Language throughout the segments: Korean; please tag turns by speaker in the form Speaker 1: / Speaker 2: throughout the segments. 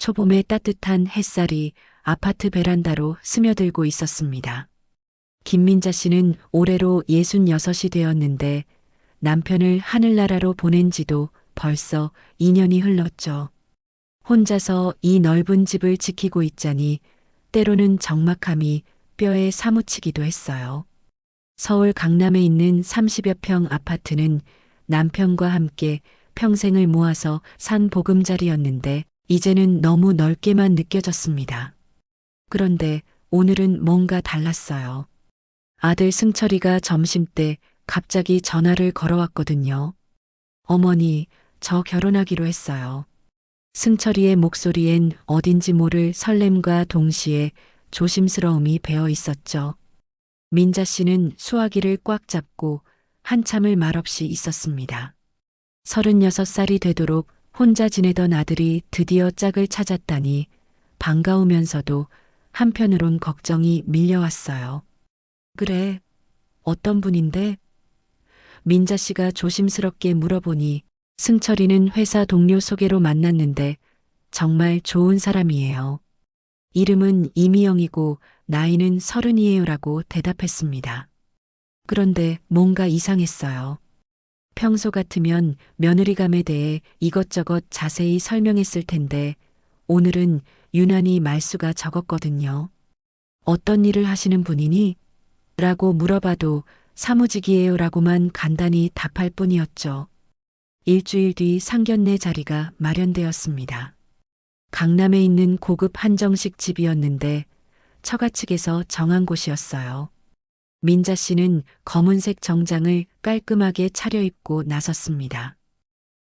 Speaker 1: 초봄의 따뜻한 햇살이 아파트 베란다로 스며들고 있었습니다. 김민자 씨는 올해로 66이 되었는데 남편을 하늘나라로 보낸 지도 벌써 2년이 흘렀죠. 혼자서 이 넓은 집을 지키고 있자니 때로는 적막함이 뼈에 사무치기도 했어요. 서울 강남에 있는 30여 평 아파트는 남편과 함께 평생을 모아서 산 보금자리였는데 이제는 너무 넓게만 느껴졌습니다. 그런데 오늘은 뭔가 달랐어요. 아들 승철이가 점심때 갑자기 전화를 걸어왔거든요. 어머니, 저 결혼하기로 했어요. 승철이의 목소리엔 어딘지 모를 설렘과 동시에 조심스러움이 배어 있었죠. 민자 씨는 수화기를 꽉 잡고 한참을 말없이 있었습니다. 36살이 되도록 혼자 지내던 아들이 드디어 짝을 찾았다니 반가우면서도 한편으론 걱정이 밀려왔어요. 그래, 어떤 분인데? 민자 씨가 조심스럽게 물어보니 승철이는 회사 동료 소개로 만났는데 정말 좋은 사람이에요. 이름은 이미영이고 나이는 30이에요라고 대답했습니다. 그런데 뭔가 이상했어요. 평소 같으면 며느리감에 대해 이것저것 자세히 설명했을 텐데 오늘은 유난히 말수가 적었거든요. 어떤 일을 하시는 분이니? 라고 물어봐도 사무직이에요 라고만 간단히 답할 뿐이었죠. 일주일 뒤 상견례 자리가 마련되었습니다. 강남에 있는 고급 한정식 집이었는데 처가 측에서 정한 곳이었어요. 민자 씨는 검은색 정장을 깔끔하게 차려입고 나섰습니다.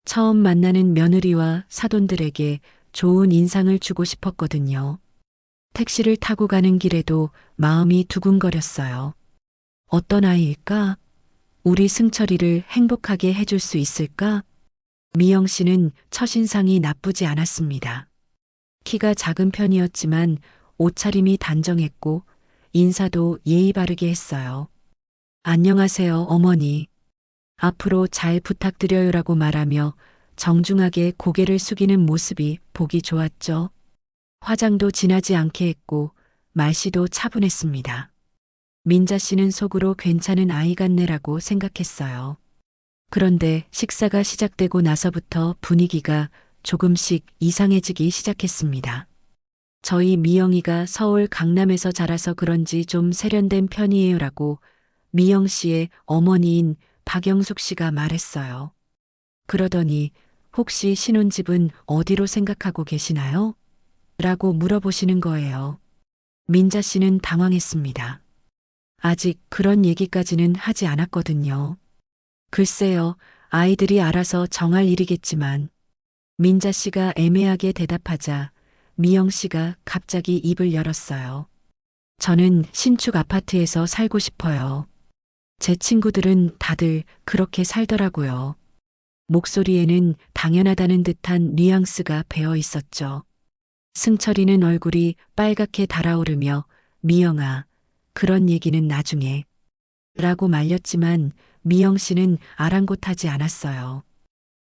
Speaker 1: 처음 만나는 며느리와 사돈들에게 좋은 인상을 주고 싶었거든요. 택시를 타고 가는 길에도 마음이 두근거렸어요. 어떤 아이일까? 우리 승철이를 행복하게 해줄 수 있을까? 미영 씨는 첫인상이 나쁘지 않았습니다. 키가 작은 편이었지만 옷차림이 단정했고 인사도 예의 바르게 했어요. 안녕하세요, 어머니. 앞으로 잘 부탁드려요라고 말하며 정중하게 고개를 숙이는 모습이 보기 좋았죠. 화장도 진하지 않게 했고 말씨도 차분했습니다. 민자 씨는 속으로 괜찮은 아이 같네라고 생각했어요. 그런데 식사가 시작되고 나서부터 분위기가 조금씩 이상해지기 시작했습니다. 저희 미영이가 서울 강남에서 자라서 그런지 좀 세련된 편이에요라고 미영 씨의 어머니인 박영숙 씨가 말했어요. 그러더니 혹시 신혼집은 어디로 생각하고 계시나요? 라고 물어보시는 거예요. 민자 씨는 당황했습니다. 아직 그런 얘기까지는 하지 않았거든요. 글쎄요, 아이들이 알아서 정할 일이겠지만 민자 씨가 애매하게 대답하자 미영 씨가 갑자기 입을 열었어요. 저는 신축 아파트에서 살고 싶어요. 제 친구들은 다들 그렇게 살더라고요. 목소리에는 당연하다는 듯한 뉘앙스가 배어 있었죠. 승철이는 얼굴이 빨갛게 달아오르며 미영아, 그런 얘기는 나중에 라고 말렸지만 미영 씨는 아랑곳하지 않았어요.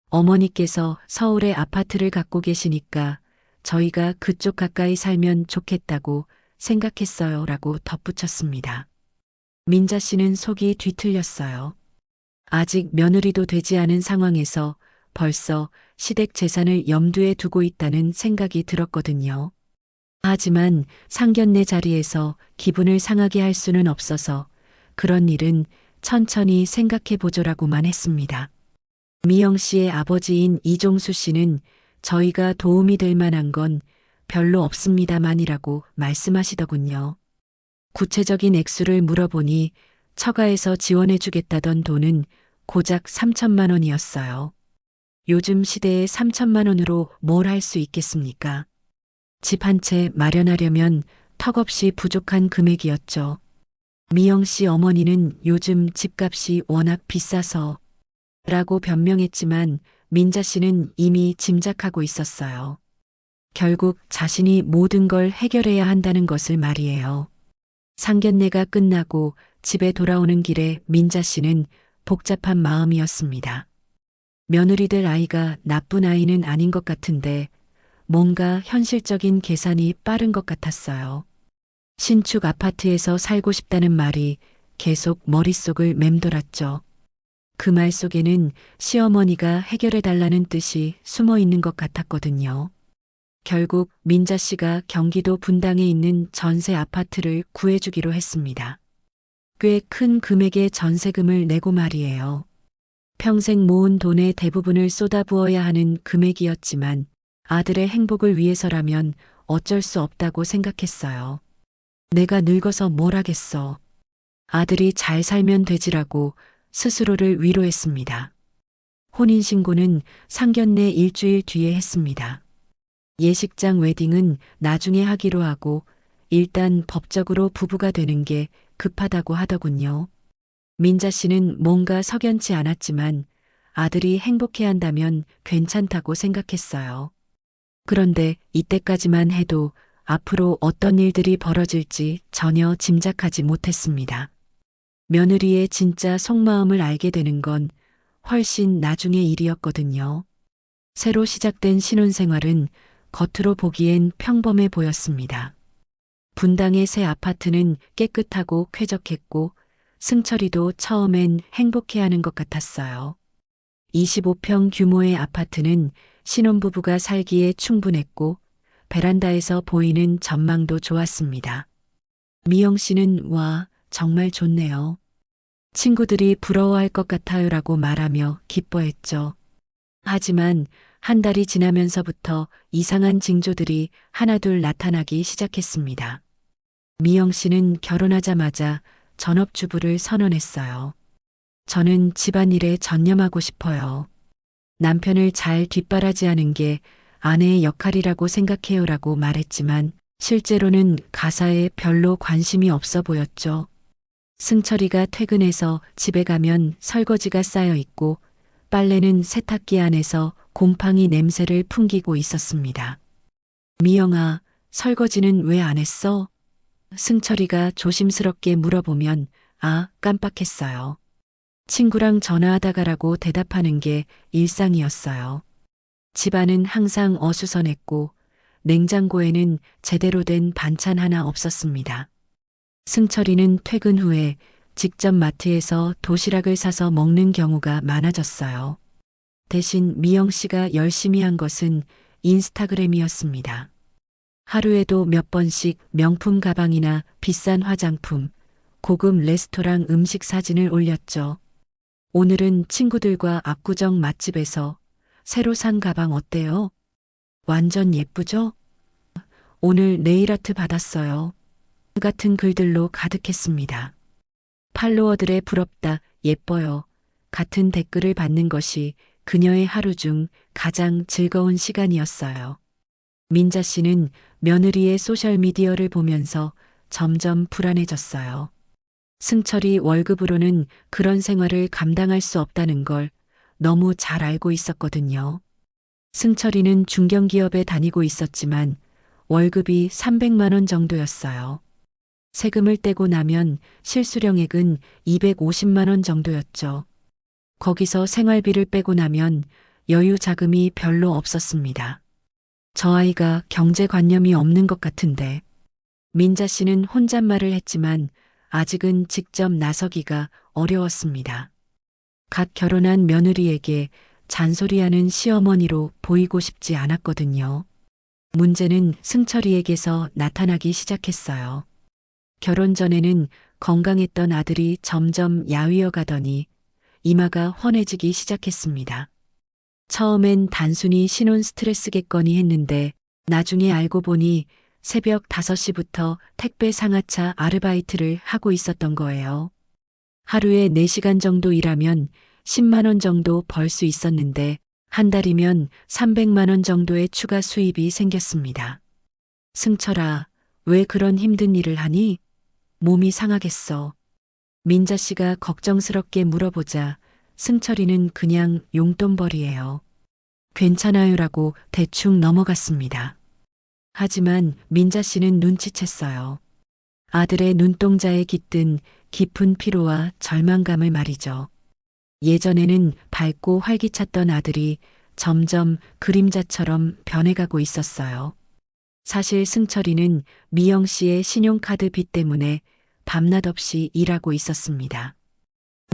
Speaker 1: 어머니께서 서울에 아파트를 갖고 계시니까 저희가 그쪽 가까이 살면 좋겠다고 생각했어요 라고 덧붙였습니다. 민자 씨는 속이 뒤틀렸어요. 아직 며느리도 되지 않은 상황에서 벌써 시댁 재산을 염두에 두고 있다는 생각이 들었거든요. 하지만 상견례 자리에서 기분을 상하게 할 수는 없어서 그런 일은 천천히 생각해 보조라고만 했습니다. 미영 씨의 아버지인 이종수 씨는 저희가 도움이 될 만한 건 별로 없습니다만이라고 말씀하시더군요. 구체적인 액수를 물어보니 처가에서 지원해 주겠다던 돈은 고작 3천만 원이었어요. 요즘 시대에 3천만 원으로 뭘 할 수 있겠습니까? 집 한 채 마련하려면 턱없이 부족한 금액이었죠. 미영 씨 어머니는 요즘 집값이 워낙 비싸서 라고 변명했지만 민자 씨는 이미 짐작하고 있었어요. 결국 자신이 모든 걸 해결해야 한다는 것을 말이에요. 상견례가 끝나고 집에 돌아오는 길에 민자 씨는 복잡한 마음이었습니다. 며느리 될 아이가 나쁜 아이는 아닌 것 같은데 뭔가 현실적인 계산이 빠른 것 같았어요. 신축 아파트에서 살고 싶다는 말이 계속 머릿속을 맴돌았죠. 그 말 속에는 시어머니가 해결해달라는 뜻이 숨어 있는 것 같았거든요. 결국 민자 씨가 경기도 분당에 있는 전세 아파트를 구해주기로 했습니다. 꽤 큰 금액의 전세금을 내고 말이에요. 평생 모은 돈의 대부분을 쏟아부어야 하는 금액이었지만 아들의 행복을 위해서라면 어쩔 수 없다고 생각했어요. 내가 늙어서 뭘 하겠어. 아들이 잘 살면 되지라고 스스로를 위로했습니다. 혼인신고는 상견례 일주일 뒤에 했습니다. 예식장 웨딩은 나중에 하기로 하고 일단 법적으로 부부가 되는 게 급하다고 하더군요. 민자 씨는 뭔가 석연치 않았지만 아들이 행복해 한다면 괜찮다고 생각했어요. 그런데 이때까지만 해도 앞으로 어떤 일들이 벌어질지 전혀 짐작하지 못했습니다. 며느리의 진짜 속마음을 알게 되는 건 훨씬 나중의 일이었거든요. 새로 시작된 신혼생활은 겉으로 보기엔 평범해 보였습니다. 분당의 새 아파트는 깨끗하고 쾌적했고 승철이도 처음엔 행복해하는 것 같았어요. 25평 규모의 아파트는 신혼부부가 살기에 충분했고 베란다에서 보이는 전망도 좋았습니다. 미영 씨는 와, 정말 좋네요. 친구들이 부러워할 것 같아요라고 말하며 기뻐했죠. 하지만 한 달이 지나면서부터 이상한 징조들이 하나둘 나타나기 시작했습니다. 미영 씨는 결혼하자마자 전업주부를 선언했어요. 저는 집안일에 전념하고 싶어요. 남편을 잘 뒷바라지하는 게 아내의 역할이라고 생각해요라고 말했지만 실제로는 가사에 별로 관심이 없어 보였죠. 승철이가 퇴근해서 집에 가면 설거지가 쌓여 있고 빨래는 세탁기 안에서 곰팡이 냄새를 풍기고 있었습니다. 미영아, 설거지는 왜 안 했어? 승철이가 조심스럽게 물어보면 아, 깜빡했어요. 친구랑 전화하다가라고 대답하는 게 일상이었어요. 집안은 항상 어수선했고 냉장고에는 제대로 된 반찬 하나 없었습니다. 승철이는 퇴근 후에 직접 마트에서 도시락을 사서 먹는 경우가 많아졌어요. 대신 미영 씨가 열심히 한 것은 인스타그램이었습니다. 하루에도 몇 번씩 명품 가방이나 비싼 화장품, 고급 레스토랑 음식 사진을 올렸죠. 오늘은 친구들과 압구정 맛집에서 새로 산 가방 어때요? 완전 예쁘죠? 오늘 네일아트 받았어요. 같은 글들로 가득했습니다. 팔로워들의 부럽다, 예뻐요. 같은 댓글을 받는 것이 그녀의 하루 중 가장 즐거운 시간이었어요. 민자 씨는 며느리의 소셜미디어를 보면서 점점 불안해졌어요. 승철이 월급으로는 그런 생활을 감당할 수 없다는 걸 너무 잘 알고 있었거든요. 승철이는 중견기업에 다니고 있었지만 월급이 300만 원 정도였어요. 세금을 떼고 나면 실수령액은 250만 원 정도였죠. 거기서 생활비를 빼고 나면 여유 자금이 별로 없었습니다. 저 아이가 경제관념이 없는 것 같은데. 민자 씨는 혼잣말을 했지만 아직은 직접 나서기가 어려웠습니다. 갓 결혼한 며느리에게 잔소리하는 시어머니로 보이고 싶지 않았거든요. 문제는 승철이에게서 나타나기 시작했어요. 결혼 전에는 건강했던 아들이 점점 야위어 가더니 이마가 훤해지기 시작했습니다. 처음엔 단순히 신혼 스트레스겠거니 했는데 나중에 알고 보니 새벽 5시부터 택배 상하차 아르바이트를 하고 있었던 거예요. 하루에 4시간 정도 일하면 10만 원 정도 벌 수 있었는데 한 달이면 300만 원 정도의 추가 수입이 생겼습니다. 승철아, 왜 그런 힘든 일을 하니? 몸이 상하겠어. 민자 씨가 걱정스럽게 물어보자 승철이는 그냥 용돈벌이에요. 괜찮아요라고 대충 넘어갔습니다. 하지만 민자 씨는 눈치챘어요. 아들의 눈동자에 깃든 깊은 피로와 절망감을 말이죠. 예전에는 밝고 활기찼던 아들이 점점 그림자처럼 변해가고 있었어요. 사실 승철이는 미영 씨의 신용카드 빚 때문에 밤낮 없이 일하고 있었습니다.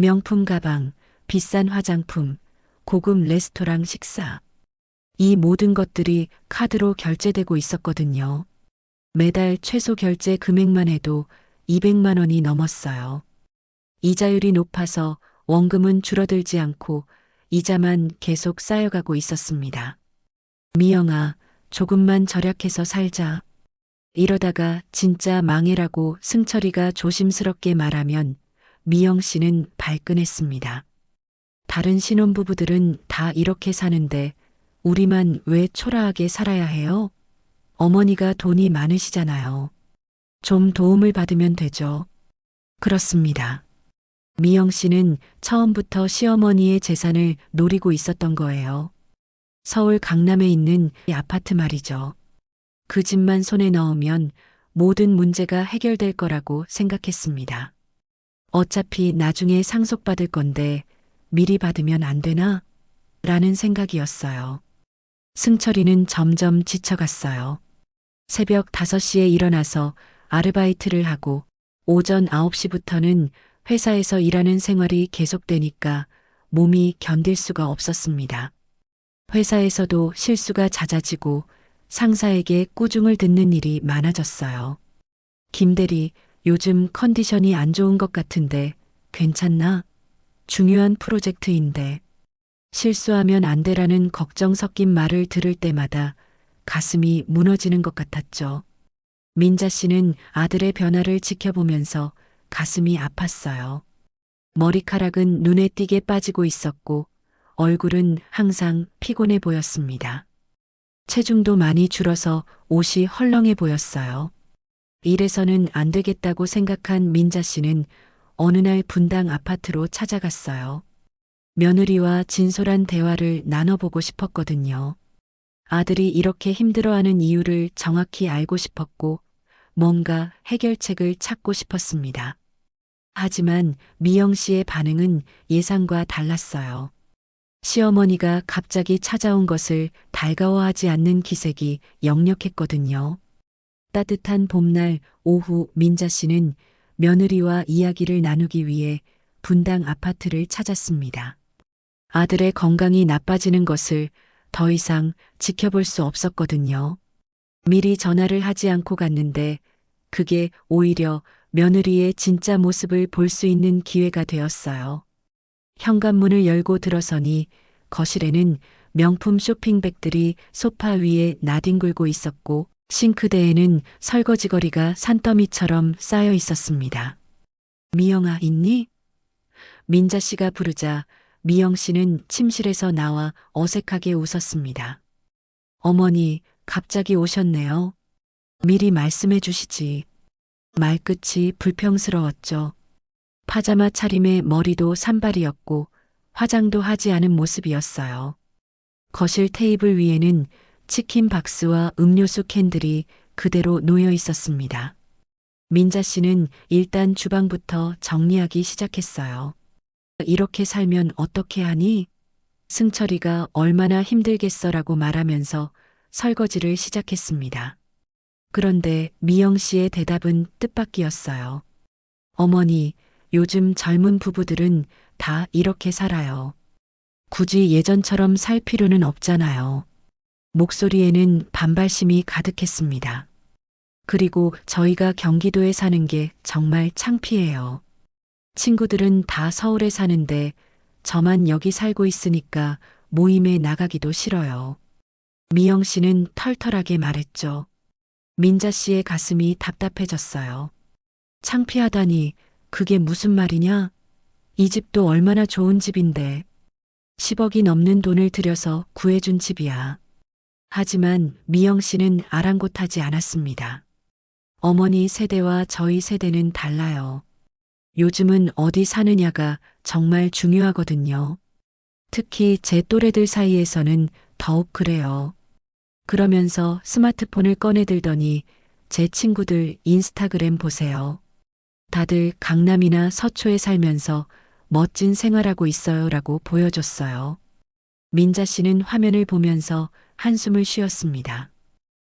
Speaker 1: 명품 가방, 비싼 화장품, 고급 레스토랑 식사. 이 모든 것들이 카드로 결제되고 있었거든요. 매달 최소 결제 금액만 해도 200만 원이 넘었어요. 이자율이 높아서 원금은 줄어들지 않고 이자만 계속 쌓여가고 있었습니다. 미영아, 조금만 절약해서 살자. 이러다가 진짜 망해라고 승철이가 조심스럽게 말하면 미영 씨는 발끈했습니다. 다른 신혼부부들은 다 이렇게 사는데 우리만 왜 초라하게 살아야 해요? 어머니가 돈이 많으시잖아요. 좀 도움을 받으면 되죠. 그렇습니다. 미영 씨는 처음부터 시어머니의 재산을 노리고 있었던 거예요. 서울 강남에 있는 이 아파트 말이죠. 그 집만 손에 넣으면 모든 문제가 해결될 거라고 생각했습니다. 어차피 나중에 상속받을 건데 미리 받으면 안 되나? 라는 생각이었어요. 승철이는 점점 지쳐갔어요. 새벽 5시에 일어나서 아르바이트를 하고 오전 9시부터는 회사에서 일하는 생활이 계속되니까 몸이 견딜 수가 없었습니다. 회사에서도 실수가 잦아지고 상사에게 꾸중을 듣는 일이 많아졌어요. 김 대리, 요즘 컨디션이 안 좋은 것 같은데 괜찮나? 중요한 프로젝트인데. 실수하면 안 되라는 걱정 섞인 말을 들을 때마다 가슴이 무너지는 것 같았죠. 민자 씨는 아들의 변화를 지켜보면서 가슴이 아팠어요. 머리카락은 눈에 띄게 빠지고 있었고 얼굴은 항상 피곤해 보였습니다. 체중도 많이 줄어서 옷이 헐렁해 보였어요. 이래서는 안 되겠다고 생각한 민자 씨는 어느 날 분당 아파트로 찾아갔어요. 며느리와 진솔한 대화를 나눠보고 싶었거든요. 아들이 이렇게 힘들어하는 이유를 정확히 알고 싶었고 뭔가 해결책을 찾고 싶었습니다. 하지만 미영 씨의 반응은 예상과 달랐어요. 시어머니가 갑자기 찾아온 것을 달가워하지 않는 기색이 역력했거든요. 따뜻한 봄날 오후 민자 씨는 며느리와 이야기를 나누기 위해 분당 아파트를 찾았습니다. 아들의 건강이 나빠지는 것을 더 이상 지켜볼 수 없었거든요. 미리 전화를 하지 않고 갔는데 그게 오히려 며느리의 진짜 모습을 볼 수 있는 기회가 되었어요. 현관문을 열고 들어서니 거실에는 명품 쇼핑백들이 소파 위에 나뒹굴고 있었고 싱크대에는 설거지거리가 산더미처럼 쌓여 있었습니다. 미영아, 있니? 민자 씨가 부르자 미영 씨는 침실에서 나와 어색하게 웃었습니다. 어머니, 갑자기 오셨네요. 미리 말씀해 주시지. 말끝이 불평스러웠죠. 파자마 차림에 머리도 산발이었고 화장도 하지 않은 모습이었어요. 거실 테이블 위에는 치킨 박스와 음료수 캔들이 그대로 놓여 있었습니다. 민자 씨는 일단 주방부터 정리하기 시작했어요. 이렇게 살면 어떻게 하니? 승철이가 얼마나 힘들겠어라고 말하면서 설거지를 시작했습니다. 그런데 미영 씨의 대답은 뜻밖이었어요. 어머니, 요즘 젊은 부부들은 다 이렇게 살아요. 굳이 예전처럼 살 필요는 없잖아요. 목소리에는 반발심이 가득했습니다. 그리고 저희가 경기도에 사는 게 정말 창피해요. 친구들은 다 서울에 사는데 저만 여기 살고 있으니까 모임에 나가기도 싫어요. 미영 씨는 털털하게 말했죠. 민자 씨의 가슴이 답답해졌어요. 창피하다니 그게 무슨 말이냐? 이 집도 얼마나 좋은 집인데 10억이 넘는 돈을 들여서 구해준 집이야. 하지만 미영 씨는 아랑곳하지 않았습니다. 어머니 세대와 저희 세대는 달라요. 요즘은 어디 사느냐가 정말 중요하거든요. 특히 제 또래들 사이에서는 더욱 그래요. 그러면서 스마트폰을 꺼내들더니 제 친구들 인스타그램 보세요. 다들 강남이나 서초에 살면서 멋진 생활하고 있어요라고 보여줬어요. 민자 씨는 화면을 보면서 한숨을 쉬었습니다.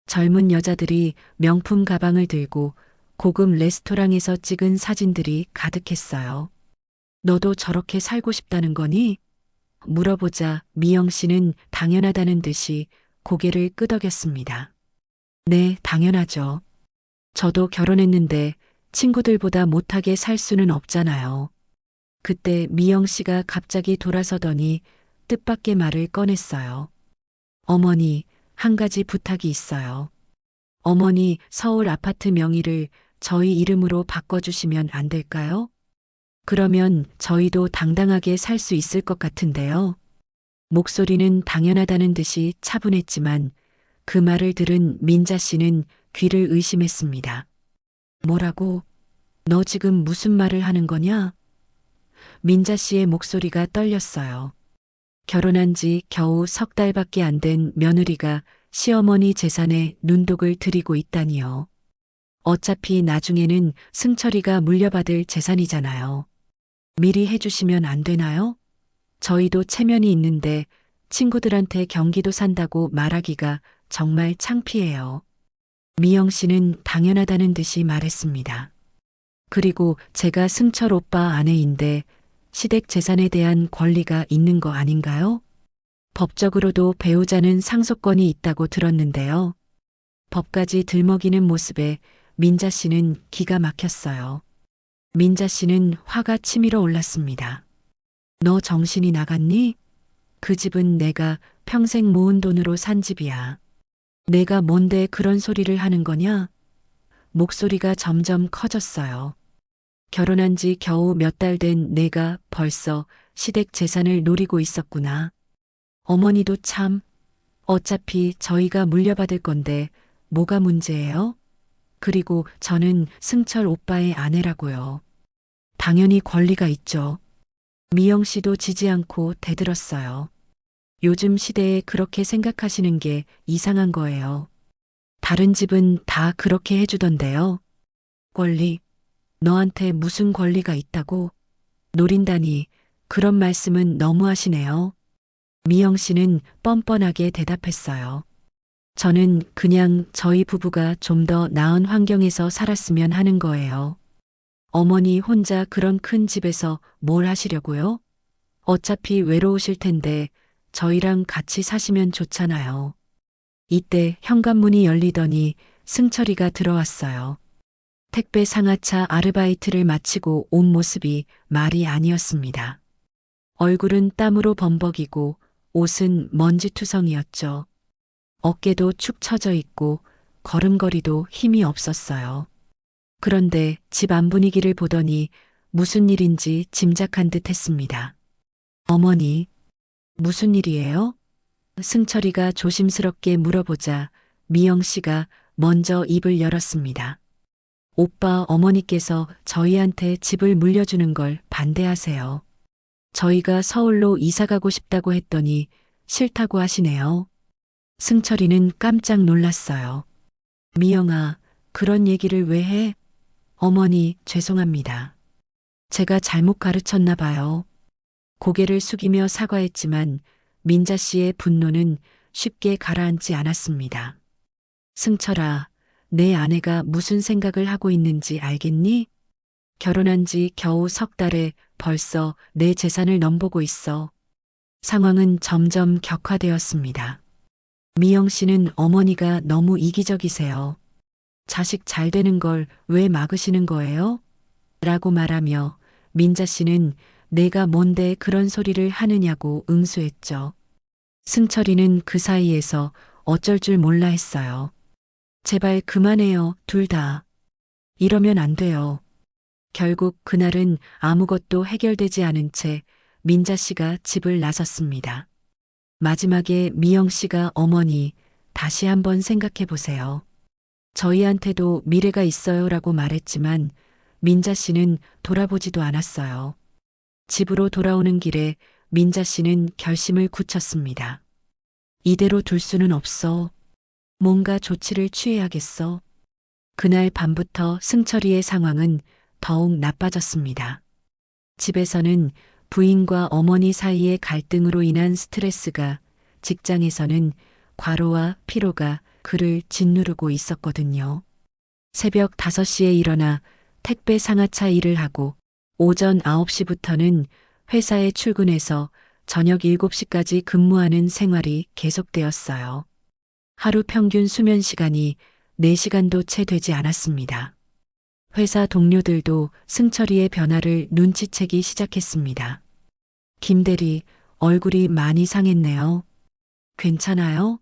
Speaker 1: 젊은 여자들이 명품 가방을 들고 고급 레스토랑에서 찍은 사진들이 가득했어요. 너도 저렇게 살고 싶다는 거니? 물어보자 미영 씨는 당연하다는 듯이 고개를 끄덕였습니다. 네, 당연하죠. 저도 결혼했는데 친구들보다 못하게 살 수는 없잖아요. 그때 미영 씨가 갑자기 돌아서더니 뜻밖의 말을 꺼냈어요. 어머니, 한 가지 부탁이 있어요. 어머니, 서울 아파트 명의를 저희 이름으로 바꿔주시면 안 될까요? 그러면 저희도 당당하게 살 수 있을 것 같은데요. 목소리는 당연하다는 듯이 차분했지만 그 말을 들은 민자 씨는 귀를 의심했습니다. 뭐라고? 너 지금 무슨 말을 하는 거냐? 민자 씨의 목소리가 떨렸어요. 결혼한 지 겨우 석 달밖에 안 된 며느리가 시어머니 재산에 눈독을 들이고 있다니요. 어차피 나중에는 승철이가 물려받을 재산이잖아요. 미리 해주시면 안 되나요? 저희도 체면이 있는데 친구들한테 경기도 산다고 말하기가 정말 창피해요. 미영 씨는 당연하다는 듯이 말했습니다. 그리고 제가 승철 오빠 아내인데 시댁 재산에 대한 권리가 있는 거 아닌가요? 법적으로도 배우자는 상속권이 있다고 들었는데요. 법까지 들먹이는 모습에 민자 씨는 기가 막혔어요. 민자 씨는 화가 치밀어 올랐습니다. 너 정신이 나갔니? 그 집은 내가 평생 모은 돈으로 산 집이야. 내가 뭔데 그런 소리를 하는 거냐? 목소리가 점점 커졌어요. 결혼한 지 겨우 몇 달 된 내가 벌써 시댁 재산을 노리고 있었구나. 어머니도 참, 어차피 저희가 물려받을 건데 뭐가 문제예요? 그리고 저는 승철 오빠의 아내라고요. 당연히 권리가 있죠. 미영 씨도 지지 않고 대들었어요. 요즘 시대에 그렇게 생각하시는 게 이상한 거예요. 다른 집은 다 그렇게 해주던데요. 권리, 너한테 무슨 권리가 있다고? 노린다니, 그런 말씀은 너무하시네요. 미영 씨는 뻔뻔하게 대답했어요. 저는 그냥 저희 부부가 좀 더 나은 환경에서 살았으면 하는 거예요. 어머니 혼자 그런 큰 집에서 뭘 하시려고요? 어차피 외로우실 텐데 저희랑 같이 사시면 좋잖아요. 이때 현관문이 열리더니 승철이가 들어왔어요. 택배 상하차 아르바이트를 마치고 온 모습이 말이 아니었습니다. 얼굴은 땀으로 범벅이고 옷은 먼지투성이었죠. 어깨도 축 처져 있고 걸음걸이도 힘이 없었어요. 그런데 집 안 분위기를 보더니 무슨 일인지 짐작한 듯 했습니다. 어머니, 무슨 일이에요? 승철이가 조심스럽게 물어보자 미영 씨가 먼저 입을 열었습니다. 오빠 어머니께서 저희한테 집을 물려주는 걸 반대하세요. 저희가 서울로 이사 가고 싶다고 했더니 싫다고 하시네요. 승철이는 깜짝 놀랐어요. 미영아, 그런 얘기를 왜 해? 어머니, 죄송합니다. 제가 잘못 가르쳤나 봐요. 고개를 숙이며 사과했지만 민자 씨의 분노는 쉽게 가라앉지 않았습니다. 승철아, 내 아내가 무슨 생각을 하고 있는지 알겠니? 결혼한 지 겨우 석 달에 벌써 내 재산을 넘보고 있어. 상황은 점점 격화되었습니다. 미영 씨는 어머니가 너무 이기적이세요. 자식 잘 되는 걸 왜 막으시는 거예요? 라고 말하며 민자 씨는 내가 뭔데 그런 소리를 하느냐고 응수했죠. 승철이는 그 사이에서 어쩔 줄 몰라 했어요. 제발 그만해요, 둘 다. 이러면 안 돼요. 결국 그날은 아무것도 해결되지 않은 채 민자 씨가 집을 나섰습니다. 마지막에 미영 씨가 어머니, 다시 한번 생각해 보세요. 저희한테도 미래가 있어요 라고 말했지만 민자 씨는 돌아보지도 않았어요. 집으로 돌아오는 길에 민자 씨는 결심을 굳혔습니다. 이대로 둘 수는 없어. 뭔가 조치를 취해야겠어. 그날 밤부터 승철이의 상황은 더욱 나빠졌습니다. 집에서는 부인과 어머니 사이의 갈등으로 인한 스트레스가 직장에서는 과로와 피로가 그를 짓누르고 있었거든요. 새벽 5시에 일어나 택배 상하차 일을 하고 오전 9시부터는 회사에 출근해서 저녁 7시까지 근무하는 생활이 계속되었어요. 하루 평균 수면 시간이 4시간도 채 되지 않았습니다. 회사 동료들도 승철이의 변화를 눈치채기 시작했습니다. 김 대리, 얼굴이 많이 상했네요. 괜찮아요?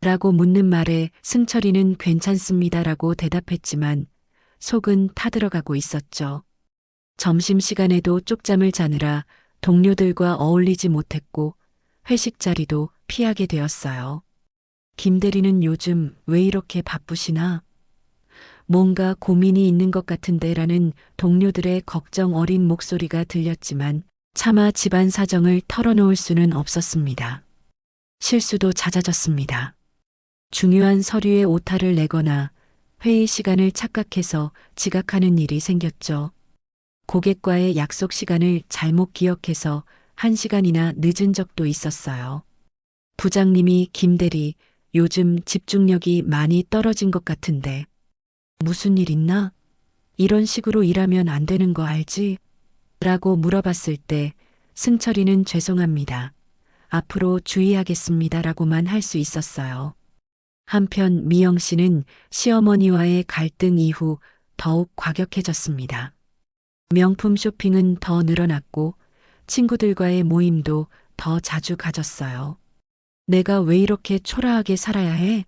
Speaker 1: 라고 묻는 말에 승철이는 괜찮습니다라고 대답했지만 속은 타들어가고 있었죠. 점심시간에도 쪽잠을 자느라 동료들과 어울리지 못했고 회식 자리도 피하게 되었어요. 김 대리는 요즘 왜 이렇게 바쁘시나? 뭔가 고민이 있는 것 같은데 라는 동료들의 걱정 어린 목소리가 들렸지만 차마 집안 사정을 털어놓을 수는 없었습니다. 실수도 잦아졌습니다. 중요한 서류에 오타를 내거나 회의 시간을 착각해서 지각하는 일이 생겼죠. 고객과의 약속 시간을 잘못 기억해서 1시간이나 늦은 적도 있었어요. 부장님이 김 대리, 요즘 집중력이 많이 떨어진 것 같은데 무슨 일 있나? 이런 식으로 일하면 안 되는 거 알지? 라고 물어봤을 때 승철이는 죄송합니다. 앞으로 주의하겠습니다 라고만 할 수 있었어요. 한편 미영 씨는 시어머니와의 갈등 이후 더욱 과격해졌습니다. 명품 쇼핑은 더 늘어났고 친구들과의 모임도 더 자주 가졌어요. 내가 왜 이렇게 초라하게 살아야 해?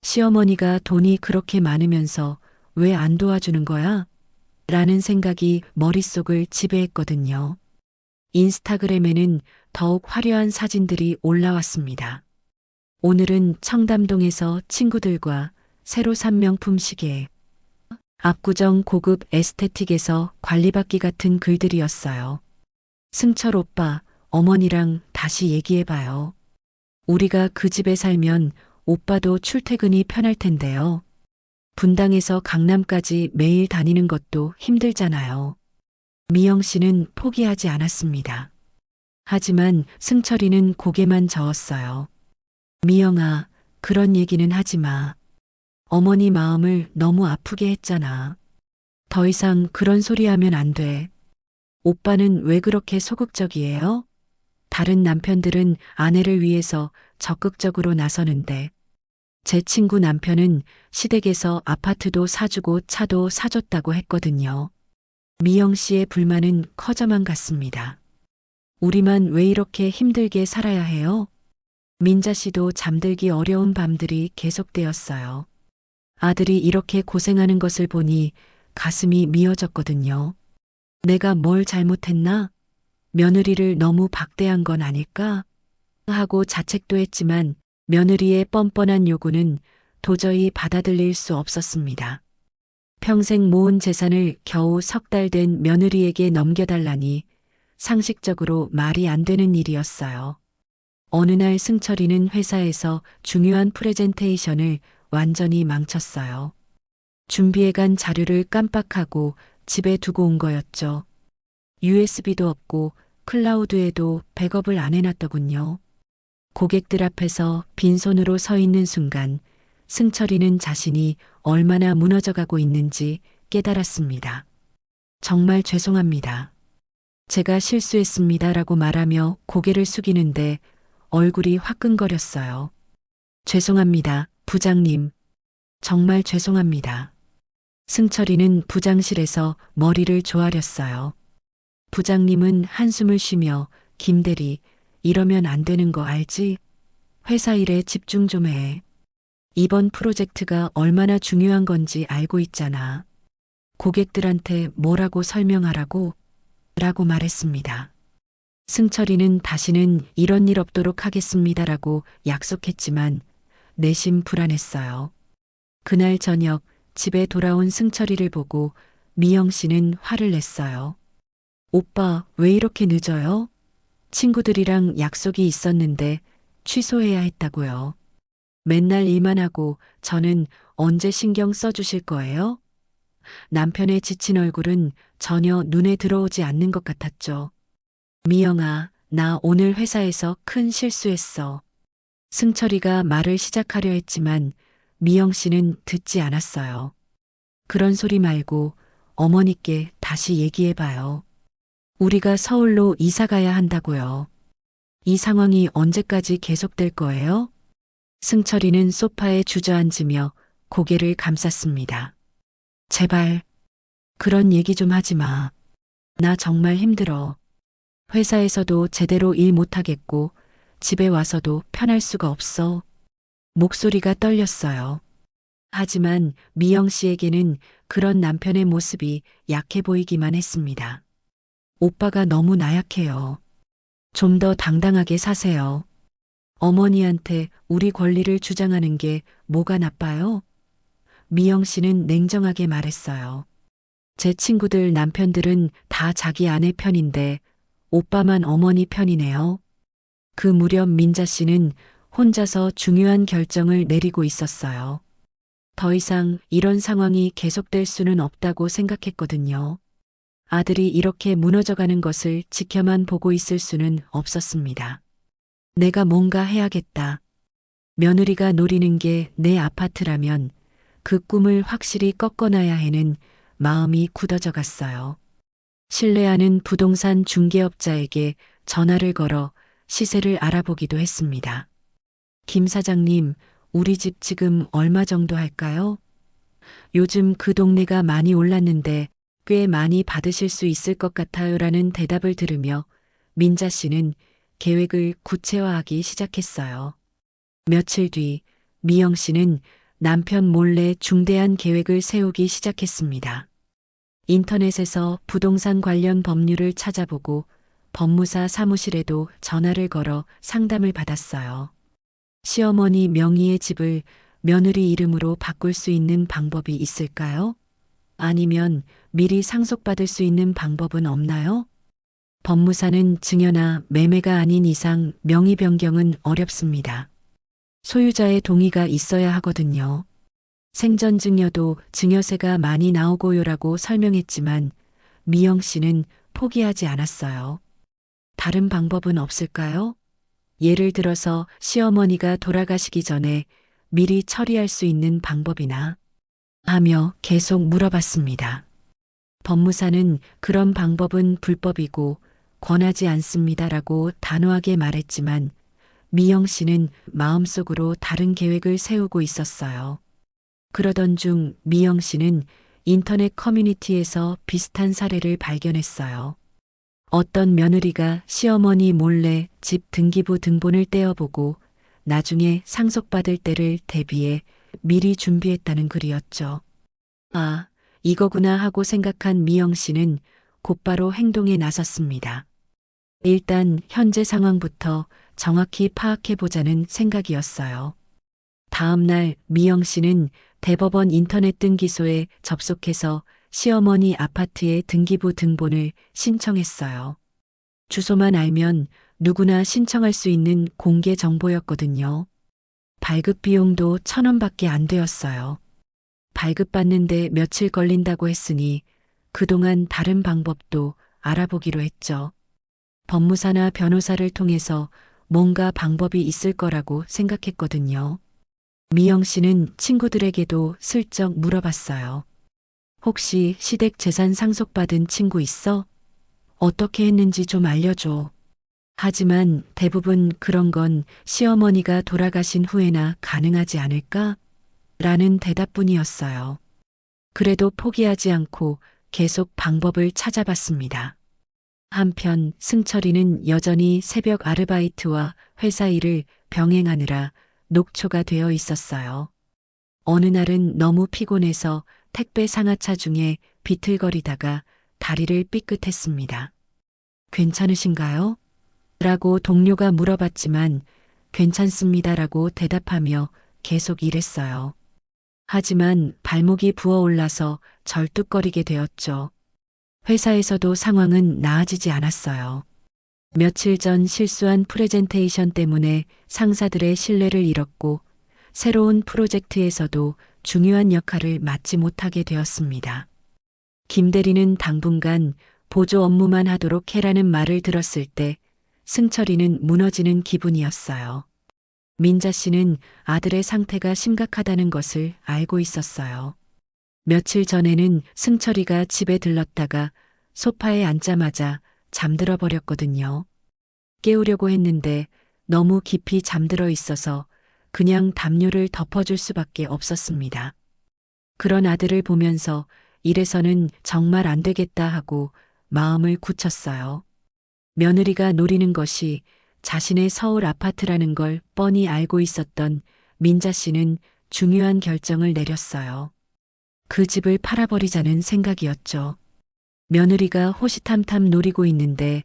Speaker 1: 시어머니가 돈이 그렇게 많으면서 왜 안 도와주는 거야? 라는 생각이 머릿속을 지배했거든요. 인스타그램에는 더욱 화려한 사진들이 올라왔습니다. 오늘은 청담동에서 친구들과 새로 산 명품 시계, 압구정 고급 에스테틱에서 관리받기 같은 글들이었어요. 승철 오빠, 어머니랑 다시 얘기해봐요. 우리가 그 집에 살면 오빠도 출퇴근이 편할 텐데요. 분당에서 강남까지 매일 다니는 것도 힘들잖아요. 미영 씨는 포기하지 않았습니다. 하지만 승철이는 고개만 저었어요. 미영아, 그런 얘기는 하지 마. 어머니 마음을 너무 아프게 했잖아. 더 이상 그런 소리 하면 안 돼. 오빠는 왜 그렇게 소극적이에요? 다른 남편들은 아내를 위해서 적극적으로 나서는데 제 친구 남편은 시댁에서 아파트도 사주고 차도 사줬다고 했거든요. 미영 씨의 불만은 커져만 갔습니다. 우리만 왜 이렇게 힘들게 살아야 해요? 민자 씨도 잠들기 어려운 밤들이 계속되었어요. 아들이 이렇게 고생하는 것을 보니 가슴이 미어졌거든요. 내가 뭘 잘못했나? 며느리를 너무 박대한 건 아닐까? 하고 자책도 했지만 며느리의 뻔뻔한 요구는 도저히 받아들일 수 없었습니다. 평생 모은 재산을 겨우 3달 된 며느리에게 넘겨달라니 상식적으로 말이 안 되는 일이었어요. 어느 날 승철이는 회사에서 중요한 프레젠테이션을 완전히 망쳤어요. 준비해간 자료를 깜빡하고 집에 두고 온 거였죠. USB도 없고 클라우드에도 백업을 안 해놨더군요. 고객들 앞에서 빈손으로 서 있는 순간 승철이는 자신이 얼마나 무너져가고 있는지 깨달았습니다. 정말 죄송합니다. 제가 실수했습니다라고 말하며 고개를 숙이는데 얼굴이 화끈거렸어요. 죄송합니다, 부장님. 정말 죄송합니다. 승철이는 부장실에서 머리를 조아렸어요. 부장님은 한숨을 쉬며 김 대리, 이러면 안 되는 거 알지? 회사 일에 집중 좀 해. 이번 프로젝트가 얼마나 중요한 건지 알고 있잖아. 고객들한테 뭐라고 설명하라고? 라고 말했습니다. 승철이는 다시는 이런 일 없도록 하겠습니다라고 약속했지만 내심 불안했어요. 그날 저녁 집에 돌아온 승철이를 보고 미영 씨는 화를 냈어요. 오빠, 왜 이렇게 늦어요? 친구들이랑 약속이 있었는데 취소해야 했다고요. 맨날 일만 하고 저는 언제 신경 써주실 거예요? 남편의 지친 얼굴은 전혀 눈에 들어오지 않는 것 같았죠. 미영아, 나 오늘 회사에서 큰 실수했어. 승철이가 말을 시작하려 했지만 미영 씨는 듣지 않았어요. 그런 소리 말고 어머니께 다시 얘기해봐요. 우리가 서울로 이사 가야 한다고요. 이 상황이 언제까지 계속될 거예요? 승철이는 소파에 주저앉으며 고개를 감쌌습니다. 제발, 그런 얘기 좀 하지 마. 나 정말 힘들어. 회사에서도 제대로 일 못하겠고, 집에 와서도 편할 수가 없어. 목소리가 떨렸어요. 하지만 미영 씨에게는 그런 남편의 모습이 약해 보이기만 했습니다. 오빠가 너무 나약해요. 좀 더 당당하게 사세요. 어머니한테 우리 권리를 주장하는 게 뭐가 나빠요? 미영 씨는 냉정하게 말했어요. 제 친구들 남편들은 다 자기 아내 편인데 오빠만 어머니 편이네요. 그 무렵 민자 씨는 혼자서 중요한 결정을 내리고 있었어요. 더 이상 이런 상황이 계속될 수는 없다고 생각했거든요. 아들이 이렇게 무너져가는 것을 지켜만 보고 있을 수는 없었습니다. 내가 뭔가 해야겠다. 며느리가 노리는 게 내 아파트라면 그 꿈을 확실히 꺾어놔야 해는 마음이 굳어져 갔어요. 신뢰하는 부동산 중개업자에게 전화를 걸어 시세를 알아보기도 했습니다. 김 사장님, 우리 집 지금 얼마 정도 할까요? 요즘 그 동네가 많이 올랐는데 꽤 많이 받으실 수 있을 것 같아요 라는 대답을 들으며 민자 씨는 계획을 구체화하기 시작했어요. 며칠 뒤 미영 씨는 남편 몰래 중대한 계획을 세우기 시작했습니다. 인터넷에서 부동산 관련 법률을 찾아보고 법무사 사무실에도 전화를 걸어 상담을 받았어요. 시어머니 명의의 집을 며느리 이름으로 바꿀 수 있는 방법이 있을까요? 아니면 미리 상속받을 수 있는 방법은 없나요? 법무사는 증여나 매매가 아닌 이상 명의 변경은 어렵습니다. 소유자의 동의가 있어야 하거든요. 생전 증여도 증여세가 많이 나오고요라고 설명했지만 미영 씨는 포기하지 않았어요. 다른 방법은 없을까요? 예를 들어서 시어머니가 돌아가시기 전에 미리 처리할 수 있는 방법이나 하며 계속 물어봤습니다. 법무사는 그런 방법은 불법이고 권하지 않습니다라고 단호하게 말했지만 미영 씨는 마음속으로 다른 계획을 세우고 있었어요. 그러던 중 미영 씨는 인터넷 커뮤니티에서 비슷한 사례를 발견했어요. 어떤 며느리가 시어머니 몰래 집 등기부 등본을 떼어보고 나중에 상속받을 때를 대비해 미리 준비했다는 글이었죠. 아, 이거구나 하고 생각한 미영 씨는 곧바로 행동에 나섰습니다. 일단 현재 상황부터 정확히 파악해보자는 생각이었어요. 다음 날 미영 씨는 대법원 인터넷 등기소에 접속해서 시어머니 아파트의 등기부 등본을 신청했어요. 주소만 알면 누구나 신청할 수 있는 공개 정보였거든요. 발급 비용도 1,000원밖에 안 되었어요. 발급받는데 며칠 걸린다고 했으니 그동안 다른 방법도 알아보기로 했죠. 법무사나 변호사를 통해서 뭔가 방법이 있을 거라고 생각했거든요. 미영 씨는 친구들에게도 슬쩍 물어봤어요. 혹시 시댁 재산 상속받은 친구 있어? 어떻게 했는지 좀 알려줘. 하지만 대부분 그런 건 시어머니가 돌아가신 후에나 가능하지 않을까? 라는 대답뿐이었어요. 그래도 포기하지 않고 계속 방법을 찾아봤습니다. 한편 승철이는 여전히 새벽 아르바이트와 회사 일을 병행하느라 녹초가 되어 있었어요. 어느 날은 너무 피곤해서 택배 상하차 중에 비틀거리다가 다리를 삐끗했습니다. 괜찮으신가요? 라고 동료가 물어봤지만 괜찮습니다라고 대답하며 계속 일했어요. 하지만 발목이 부어올라서 절뚝거리게 되었죠. 회사에서도 상황은 나아지지 않았어요. 며칠 전 실수한 프레젠테이션 때문에 상사들의 신뢰를 잃었고 새로운 프로젝트에서도 중요한 역할을 맡지 못하게 되었습니다. 김 대리는 당분간 보조 업무만 하도록 해라는 말을 들었을 때 승철이는 무너지는 기분이었어요. 민자 씨는 아들의 상태가 심각하다는 것을 알고 있었어요. 며칠 전에는 승철이가 집에 들렀다가 소파에 앉자마자 잠들어 버렸거든요. 깨우려고 했는데 너무 깊이 잠들어 있어서 그냥 담요를 덮어줄 수밖에 없었습니다. 그런 아들을 보면서 이래서는 정말 안 되겠다 하고 마음을 굳혔어요. 며느리가 노리는 것이 자신의 서울 아파트라는 걸 뻔히 알고 있었던 민자 씨는 중요한 결정을 내렸어요. 그 집을 팔아버리자는 생각이었죠. 며느리가 호시탐탐 노리고 있는데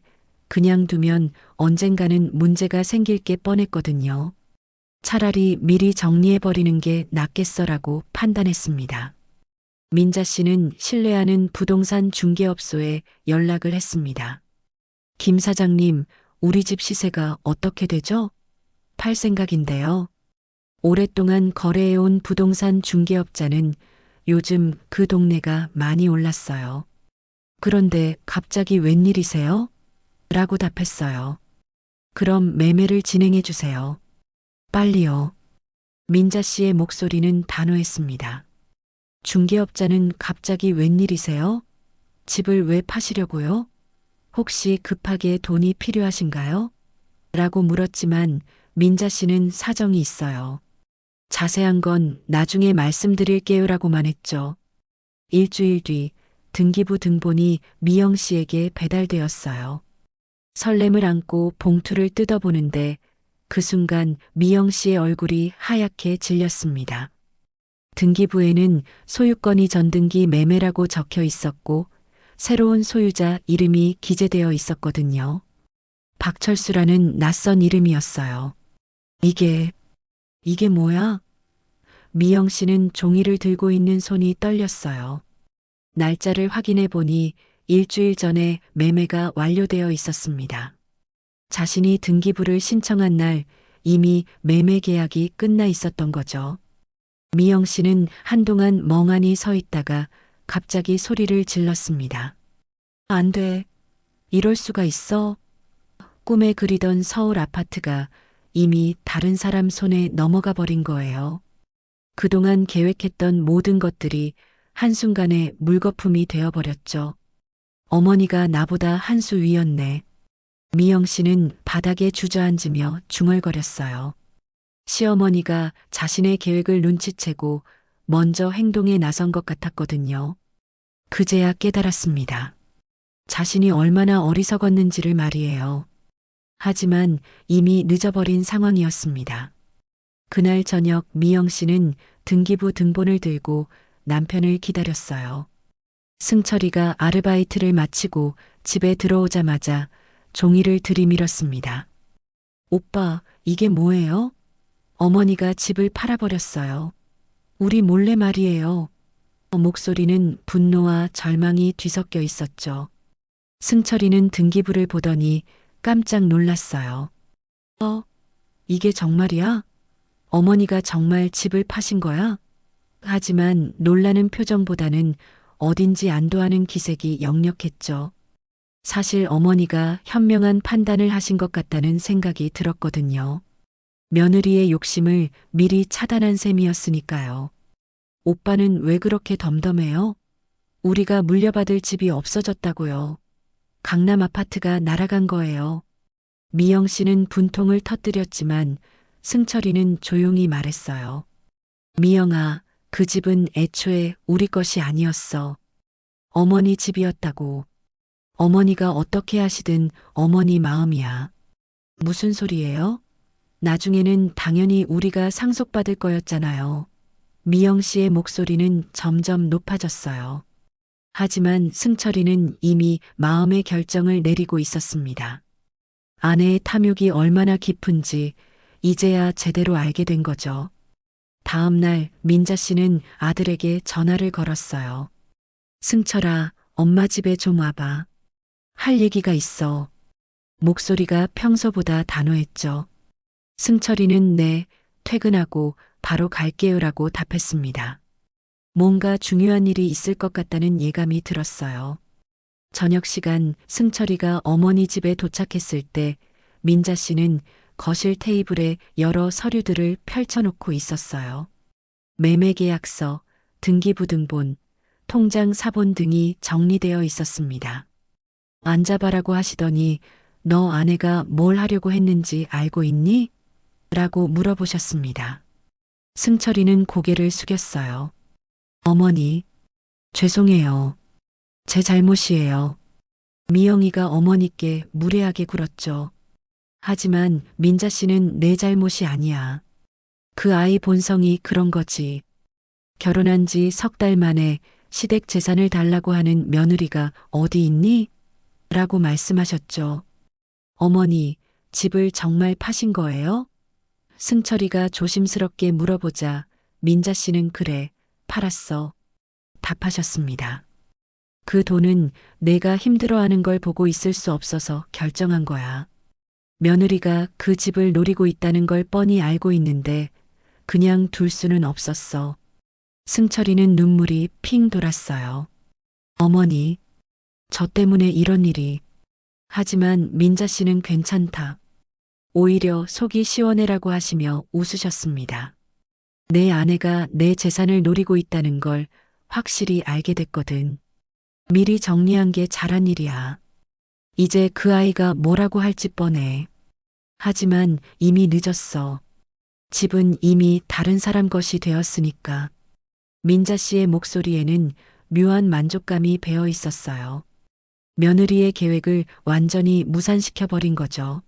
Speaker 1: 그냥 두면 언젠가는 문제가 생길 게 뻔했거든요. 차라리 미리 정리해버리는 게 낫겠어라고 판단했습니다. 민자 씨는 신뢰하는 부동산 중개업소에 연락을 했습니다. 김 사장님, 우리 집 시세가 어떻게 되죠? 팔 생각인데요. 오랫동안 거래해온 부동산 중개업자는 요즘 그 동네가 많이 올랐어요. 그런데 갑자기 웬일이세요? 라고 답했어요. 그럼 매매를 진행해 주세요. 빨리요. 민자 씨의 목소리는 단호했습니다. 중개업자는 갑자기 웬일이세요? 집을 왜 파시려고요? 혹시 급하게 돈이 필요하신가요? 라고 물었지만 민자 씨는 사정이 있어요. 자세한 건 나중에 말씀드릴게요라고만 했죠. 일주일 뒤 등기부 등본이 미영 씨에게 배달되었어요. 설렘을 안고 봉투를 뜯어보는데 그 순간 미영 씨의 얼굴이 하얗게 질렸습니다. 등기부에는 소유권이 전등기 매매라고 적혀 있었고 새로운 소유자 이름이 기재되어 있었거든요. 박철수라는 낯선 이름이었어요. 이게 뭐야? 미영 씨는 종이를 들고 있는 손이 떨렸어요. 날짜를 확인해 보니 일주일 전에 매매가 완료되어 있었습니다. 자신이 등기부를 신청한 날 이미 매매 계약이 끝나 있었던 거죠. 미영 씨는 한동안 멍하니 서 있다가 갑자기 소리를 질렀습니다. 안 돼. 이럴 수가 있어? 꿈에 그리던 서울 아파트가 이미 다른 사람 손에 넘어가 버린 거예요. 그동안 계획했던 모든 것들이 한순간에 물거품이 되어버렸죠. 어머니가 나보다 한 수 위였네. 미영 씨는 바닥에 주저앉으며 중얼거렸어요. 시어머니가 자신의 계획을 눈치채고 먼저 행동에 나선 것 같았거든요. 그제야 깨달았습니다. 자신이 얼마나 어리석었는지를 말이에요. 하지만 이미 늦어버린 상황이었습니다. 그날 저녁 미영 씨는 등기부 등본을 들고 남편을 기다렸어요. 승철이가 아르바이트를 마치고 집에 들어오자마자 종이를 들이밀었습니다. 오빠, 이게 뭐예요? 어머니가 집을 팔아버렸어요. 우리 몰래 말이에요. 목소리는 분노와 절망이 뒤섞여 있었죠. 승철이는 등기부를 보더니 깜짝 놀랐어요. 이게 정말이야? 어머니가 정말 집을 파신 거야? 하지만 놀라는 표정보다는 어딘지 안도하는 기색이 역력했죠. 사실 어머니가 현명한 판단을 하신 것 같다는 생각이 들었거든요. 며느리의 욕심을 미리 차단한 셈이었으니까요. 오빠는 왜 그렇게 덤덤해요? 우리가 물려받을 집이 없어졌다고요. 강남 아파트가 날아간 거예요. 미영 씨는 분통을 터뜨렸지만 승철이는 조용히 말했어요. 미영아, 그 집은 애초에 우리 것이 아니었어. 어머니 집이었다고. 어머니가 어떻게 하시든 어머니 마음이야. 무슨 소리예요? 나중에는 당연히 우리가 상속받을 거였잖아요. 미영 씨의 목소리는 점점 높아졌어요. 하지만 승철이는 이미 마음의 결정을 내리고 있었습니다. 아내의 탐욕이 얼마나 깊은지 이제야 제대로 알게 된 거죠. 다음 날 민자 씨는 아들에게 전화를 걸었어요. 승철아, 엄마 집에 좀 와봐. 할 얘기가 있어. 목소리가 평소보다 단호했죠. 승철이는 네, 퇴근하고 바로 갈게요라고 답했습니다. 뭔가 중요한 일이 있을 것 같다는 예감이 들었어요. 저녁 시간 승철이가 어머니 집에 도착했을 때 민자 씨는 거실 테이블에 여러 서류들을 펼쳐놓고 있었어요. 매매계약서, 등기부등본, 통장 사본 등이 정리되어 있었습니다. 앉아봐라고 하시더니 너 아내가 뭘 하려고 했는지 알고 있니? 라고 물어보셨습니다. 승철이는 고개를 숙였어요. 어머니, 죄송해요. 제 잘못이에요. 미영이가 어머니께 무례하게 굴었죠. 하지만 민자 씨는 내 잘못이 아니야. 그 아이 본성이 그런 거지. 결혼한 지 석 달 만에 시댁 재산을 달라고 하는 며느리가 어디 있니? 라고 말씀하셨죠. 어머니, 집을 정말 파신 거예요? 승철이가 조심스럽게 물어보자 민자 씨는 그래, 팔았어. 답하셨습니다. 그 돈은 내가 힘들어하는 걸 보고 있을 수 없어서 결정한 거야. 며느리가 그 집을 노리고 있다는 걸 뻔히 알고 있는데 그냥 둘 수는 없었어. 승철이는 눈물이 핑 돌았어요. 어머니, 저 때문에 이런 일이. 하지만 민자 씨는 괜찮다. 오히려 속이 시원해라고 하시며 웃으셨습니다. 내 아내가 내 재산을 노리고 있다는 걸 확실히 알게 됐거든. 미리 정리한 게 잘한 일이야. 이제 그 아이가 뭐라고 할지 뻔해. 하지만 이미 늦었어. 집은 이미 다른 사람 것이 되었으니까. 민자 씨의 목소리에는 묘한 만족감이 배어 있었어요. 며느리의 계획을 완전히 무산시켜버린 거죠.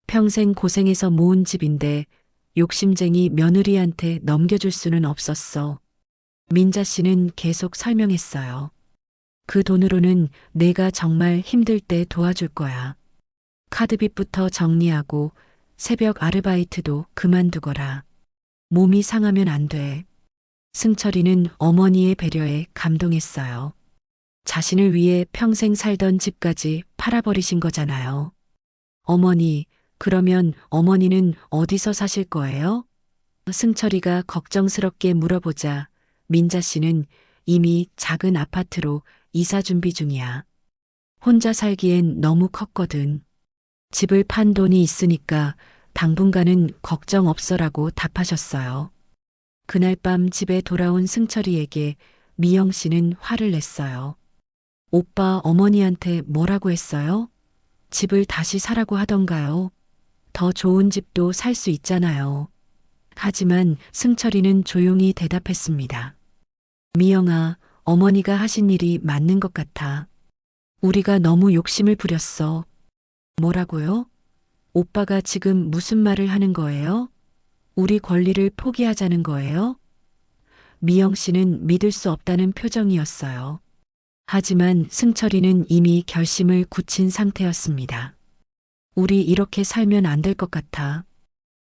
Speaker 1: 평생 고생해서 모은 집인데 욕심쟁이 며느리한테 넘겨줄 수는 없었어. 민자 씨는 계속 설명했어요. 그 돈으로는 내가 정말 힘들 때 도와줄 거야. 카드빚부터 정리하고 새벽 아르바이트도 그만두거라. 몸이 상하면 안 돼. 승철이는 어머니의 배려에 감동했어요. 자신을 위해 평생 살던 집까지 팔아버리신 거잖아요. 어머니, 그러면 어머니는 어디서 사실 거예요? 승철이가 걱정스럽게 물어보자 민자 씨는 이미 작은 아파트로 이사 준비 중이야. 혼자 살기엔 너무 컸거든. 집을 판 돈이 있으니까 당분간은 걱정 없어라고 답하셨어요. 그날 밤 집에 돌아온 승철이에게 미영 씨는 화를 냈어요. 오빠 어머니한테 뭐라고 했어요? 집을 다시 사라고 하던가요? 더 좋은 집도 살 수 있잖아요. 하지만 승철이는 조용히 대답했습니다. 미영아, 어머니가 하신 일이 맞는 것 같아. 우리가 너무 욕심을 부렸어. 뭐라고요? 오빠가 지금 무슨 말을 하는 거예요? 우리 권리를 포기하자는 거예요? 미영 씨는 믿을 수 없다는 표정이었어요. 하지만 승철이는 이미 결심을 굳힌 상태였습니다. 우리 이렇게 살면 안 될 것 같아.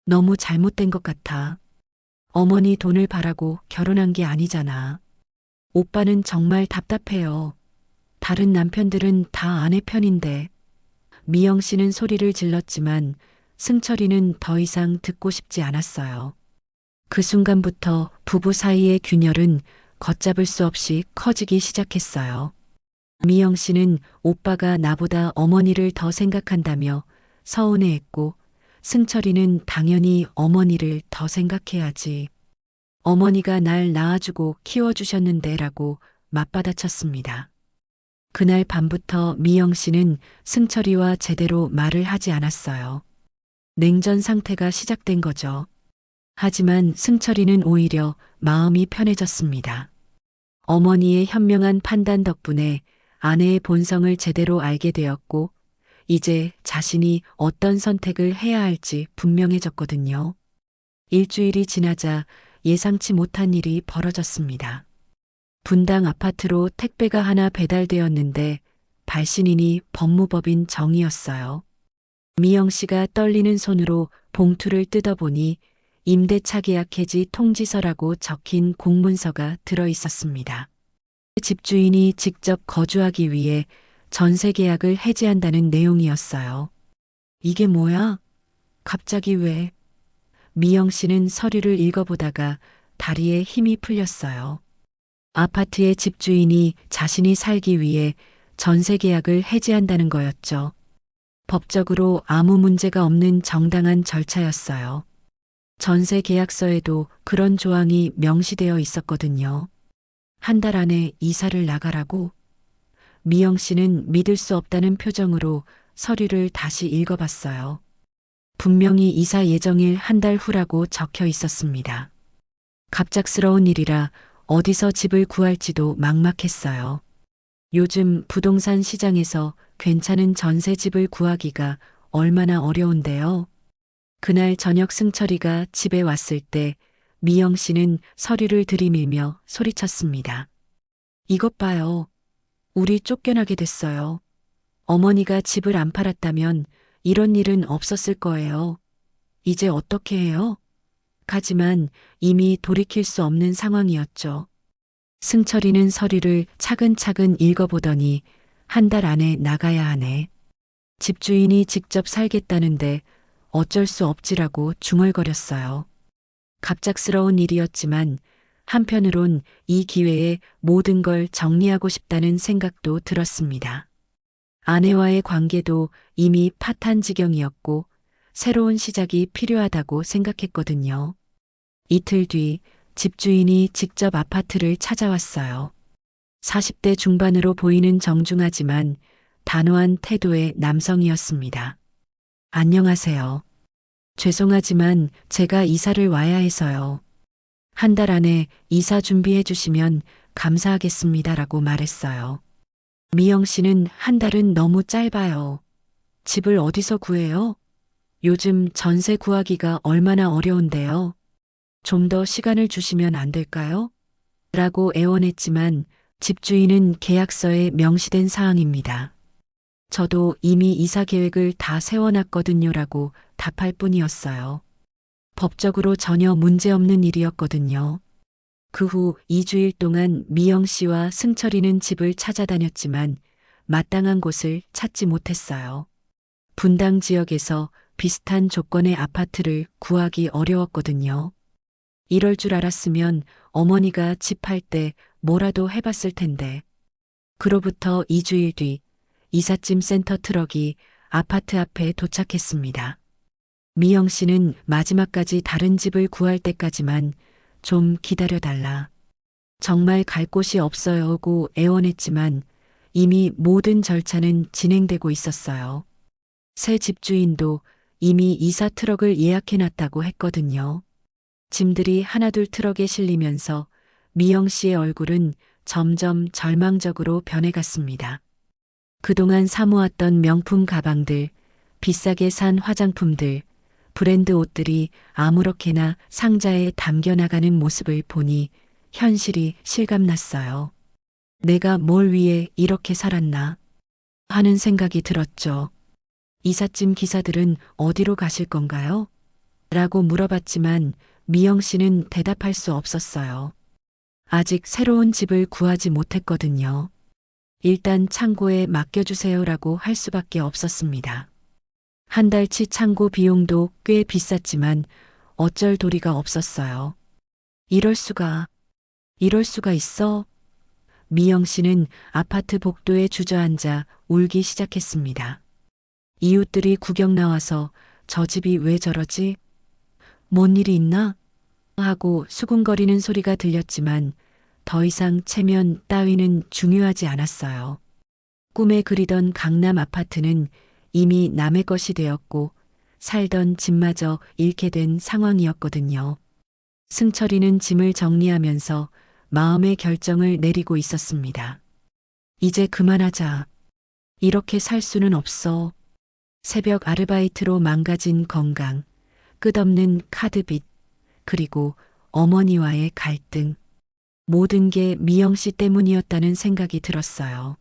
Speaker 1: 너무 잘못된 것 같아. 어머니 돈을 바라고 결혼한 게 아니잖아. 오빠는 정말 답답해요. 다른 남편들은 다 아내 편인데. 미영 씨는 소리를 질렀지만 승철이는 더 이상 듣고 싶지 않았어요. 그 순간부터 부부 사이의 균열은 걷잡을 수 없이 커지기 시작했어요. 미영 씨는 오빠가 나보다 어머니를 더 생각한다며 서운해했고 승철이는 당연히 어머니를 더 생각해야지. 어머니가 날 낳아주고 키워주셨는데라고 맞받아쳤습니다. 그날 밤부터 미영 씨는 승철이와 제대로 말을 하지 않았어요. 냉전 상태가 시작된 거죠. 하지만 승철이는 오히려 마음이 편해졌습니다. 어머니의 현명한 판단 덕분에 아내의 본성을 제대로 알게 되었고 이제 자신이 어떤 선택을 해야 할지 분명해졌거든요. 일주일이 지나자 예상치 못한 일이 벌어졌습니다. 분당 아파트로 택배가 하나 배달되었는데 발신인이 법무법인 정이었어요. 미영 씨가 떨리는 손으로 봉투를 뜯어보니 임대차 계약 해지 통지서라고 적힌 공문서가 들어 있었습니다. 집주인이 직접 거주하기 위해 전세 계약을 해지한다는 내용이었어요. 이게 뭐야? 갑자기 왜? 미영 씨는 서류를 읽어보다가 다리에 힘이 풀렸어요. 아파트의 집주인이 자신이 살기 위해 전세 계약을 해지한다는 거였죠. 법적으로 아무 문제가 없는 정당한 절차였어요. 전세 계약서에도 그런 조항이 명시되어 있었거든요. 한 달 안에 이사를 나가라고. 미영 씨는 믿을 수 없다는 표정으로 서류를 다시 읽어봤어요. 분명히 이사 예정일 한 달 후라고 적혀 있었습니다. 갑작스러운 일이라 어디서 집을 구할지도 막막했어요. 요즘 부동산 시장에서 괜찮은 전세집을 구하기가 얼마나 어려운데요. 그날 저녁 승철이가 집에 왔을 때 미영 씨는 서류를 들이밀며 소리쳤습니다. 이것 봐요. 우리 쫓겨나게 됐어요. 어머니가 집을 안 팔았다면 이런 일은 없었을 거예요. 이제 어떻게 해요? 하지만 이미 돌이킬 수 없는 상황이었죠. 승철이는 서류를 차근차근 읽어보더니 한 달 안에 나가야 하네. 집주인이 직접 살겠다는데 어쩔 수 없지라고 중얼거렸어요. 갑작스러운 일이었지만 한편으론 이 기회에 모든 걸 정리하고 싶다는 생각도 들었습니다. 아내와의 관계도 이미 파탄 지경이었고 새로운 시작이 필요하다고 생각했거든요. 이틀 뒤 집주인이 직접 아파트를 찾아왔어요. 40대 중반으로 보이는 정중하지만 단호한 태도의 남성이었습니다. 안녕하세요. 죄송하지만 제가 이사를 와야 해서요. 한 달 안에 이사 준비해 주시면 감사하겠습니다라고 말했어요. 미영 씨는 한 달은 너무 짧아요. 집을 어디서 구해요? 요즘 전세 구하기가 얼마나 어려운데요. 좀 더 시간을 주시면 안 될까요? 라고 애원했지만 집주인은 계약서에 명시된 사항입니다. 저도 이미 이사 계획을 다 세워놨거든요라고 답할 뿐이었어요. 법적으로 전혀 문제없는 일이었거든요. 그 후 2주일 동안 미영 씨와 승철이는 집을 찾아다녔지만 마땅한 곳을 찾지 못했어요. 분당 지역에서 비슷한 조건의 아파트를 구하기 어려웠거든요. 이럴 줄 알았으면 어머니가 집 팔 때 뭐라도 해봤을 텐데. 그로부터 2주일 뒤 이삿짐 센터 트럭이 아파트 앞에 도착했습니다. 미영 씨는 마지막까지 다른 집을 구할 때까지만 좀 기다려달라. 정말 갈 곳이 없어요고 애원했지만 이미 모든 절차는 진행되고 있었어요. 새 집주인도 이미 이사 트럭을 예약해놨다고 했거든요. 짐들이 하나둘 트럭에 실리면서 미영 씨의 얼굴은 점점 절망적으로 변해갔습니다. 그동안 사모았던 명품 가방들, 비싸게 산 화장품들, 브랜드 옷들이 아무렇게나 상자에 담겨나가는 모습을 보니 현실이 실감났어요. 내가 뭘 위해 이렇게 살았나 하는 생각이 들었죠. 이삿짐 기사들은 어디로 가실 건가요? 라고 물어봤지만 미영 씨는 대답할 수 없었어요. 아직 새로운 집을 구하지 못했거든요. 일단 창고에 맡겨주세요라고 할 수밖에 없었습니다. 한 달치 창고 비용도 꽤 비쌌지만 어쩔 도리가 없었어요. 이럴 수가 있어? 미영 씨는 아파트 복도에 주저앉아 울기 시작했습니다. 이웃들이 구경 나와서 저 집이 왜 저러지? 뭔 일이 있나? 하고 수군거리는 소리가 들렸지만 더 이상 체면 따위는 중요하지 않았어요. 꿈에 그리던 강남 아파트는 이미 남의 것이 되었고 살던 집마저 잃게 된 상황이었거든요. 승철이는 짐을 정리하면서 마음의 결정을 내리고 있었습니다. 이제 그만하자. 이렇게 살 수는 없어. 새벽 아르바이트로 망가진 건강, 끝없는 카드빚, 그리고 어머니와의 갈등. 모든 게 미영 씨 때문이었다는 생각이 들었어요.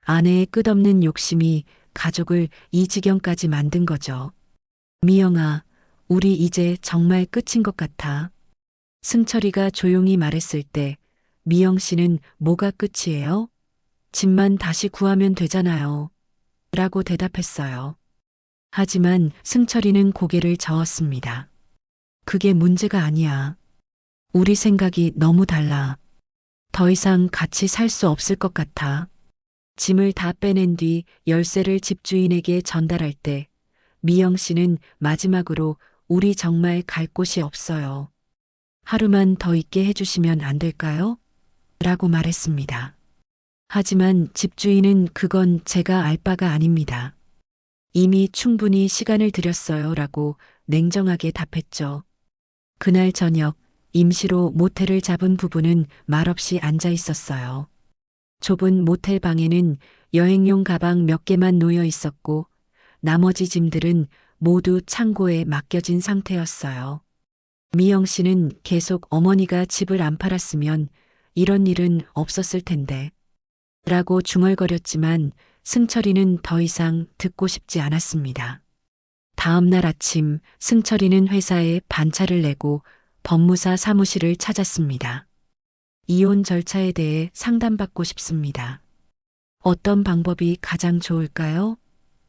Speaker 1: 아내의 끝없는 욕심이 가족을 이 지경까지 만든 거죠. 미영아, 우리 이제 정말 끝인 것 같아. 승철이가 조용히 말했을 때 미영 씨는 뭐가 끝이에요? 집만 다시 구하면 되잖아요. 라고 대답했어요. 하지만 승철이는 고개를 저었습니다. 그게 문제가 아니야. 우리 생각이 너무 달라. 더 이상 같이 살 수 없을 것 같아. 짐을 다 빼낸 뒤 열쇠를 집주인에게 전달할 때 미영 씨는 마지막으로 우리 정말 갈 곳이 없어요. 하루만 더 있게 해주시면 안 될까요? 라고 말했습니다. 하지만 집주인은 그건 제가 알 바가 아닙니다. 이미 충분히 시간을 들였어요. 라고 냉정하게 답했죠. 그날 저녁 임시로 모텔을 잡은 부부는 말없이 앉아 있었어요. 좁은 모텔 방에는 여행용 가방 몇 개만 놓여 있었고 나머지 짐들은 모두 창고에 맡겨진 상태였어요. 미영 씨는 계속 어머니가 집을 안 팔았으면 이런 일은 없었을 텐데 라고 중얼거렸지만 승철이는 더 이상 듣고 싶지 않았습니다. 다음 날 아침 승철이는 회사에 반차를 내고 법무사 사무실을 찾았습니다. 이혼 절차에 대해 상담받고 싶습니다. 어떤 방법이 가장 좋을까요?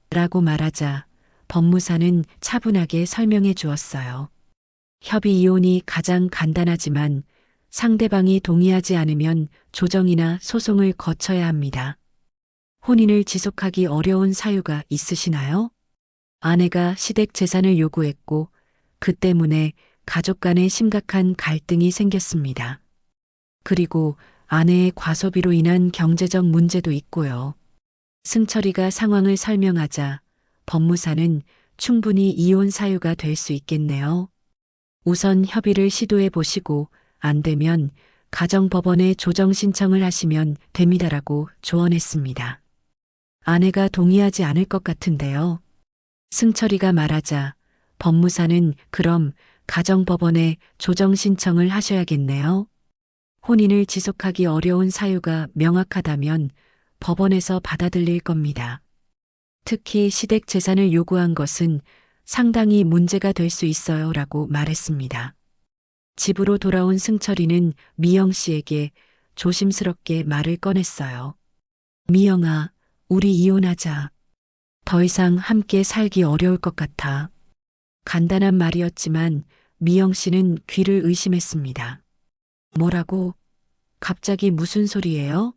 Speaker 1: 라고 말하자 법무사는 차분하게 설명해 주었어요. 협의 이혼이 가장 간단하지만 상대방이 동의하지 않으면 조정이나 소송을 거쳐야 합니다. 혼인을 지속하기 어려운 사유가 있으시나요? 아내가 시댁 재산을 요구했고 그 때문에 가족 간에 심각한 갈등이 생겼습니다. 그리고 아내의 과소비로 인한 경제적 문제도 있고요. 승철이가 상황을 설명하자 법무사는 충분히 이혼 사유가 될 수 있겠네요. 우선 협의를 시도해 보시고 안 되면 가정법원에 조정 신청을 하시면 됩니다라고 조언했습니다. 아내가 동의하지 않을 것 같은데요. 승철이가 말하자 법무사는 그럼 가정법원에 조정 신청을 하셔야겠네요. 혼인을 지속하기 어려운 사유가 명확하다면 법원에서 받아들일 겁니다. 특히 시댁 재산을 요구한 것은 상당히 문제가 될 수 있어요. 라고 말했습니다. 집으로 돌아온 승철이는 미영 씨에게 조심스럽게 말을 꺼냈어요. 미영아, 우리 이혼하자. 더 이상 함께 살기 어려울 것 같아. 간단한 말이었지만 미영 씨는 귀를 의심했습니다. 뭐라고? 갑자기 무슨 소리예요?